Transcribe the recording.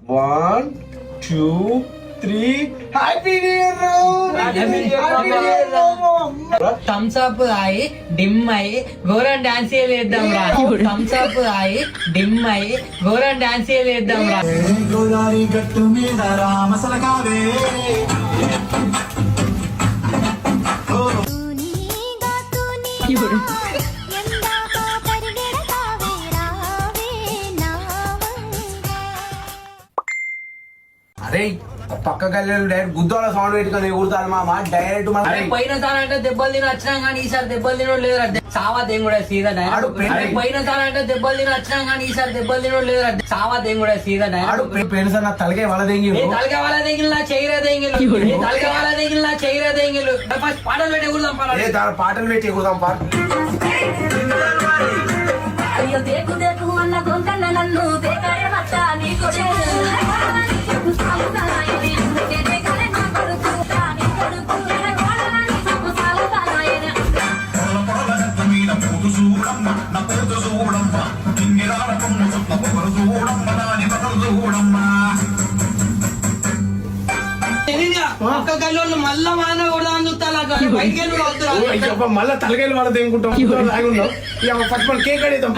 1 2 3 happy Thums up తాగి dim అయ్యి ఘోరం డాన్స్ వేద్దాం రా. థమ్స్ అప్ తాగి డిమ్ అయ్యి ఘోరం డాన్స్ వేద్దాం రా. గోదావరి గట్టు మీద రామసల కావే అరే పక్క గల్లెలు డైరెక్ట్ గుద్దోల సౌండ్ పెట్టుకొని ఎగురుతారు మామ డైరెక్ట్ మన పోయిన సార్ అంటే దెబ్బలు తిని వచ్చినాం కానీ ఈసారి దెబ్బలు తినడం లేదు. సావా దేం కూడా సీదా పోయిన సార్ అంటే దెబ్బలు తిని వచ్చినాం కానీ ఈసారి దెబ్బలు తినడం లేదు. సావా దేం కూడా సీదా పెన్సర్ నా తలకే వాళ్ళ దెంగి తలకే వాళ్ళ దెంగిల్ నా చైరా దెంగిలు తలకే వాళ్ళ దెంగిల్ నా చైరా దెంగిలు. ఫస్ట్ పాటలు పెట్టి ఎగురుదాం పాటలు పెట్టి ఎగురుదాం పా. అయ్యో దేకు దేకు అన్న గొంతన్న నన్ను దేకారే మచ్చ నీకు ఒక్క గల్లోళ్ళు మళ్ళా మాన కూడా చూస్తా మళ్ళా తలకాయలు వాళ్ళ తెంగుంటాం కేక్ అడుగుతాం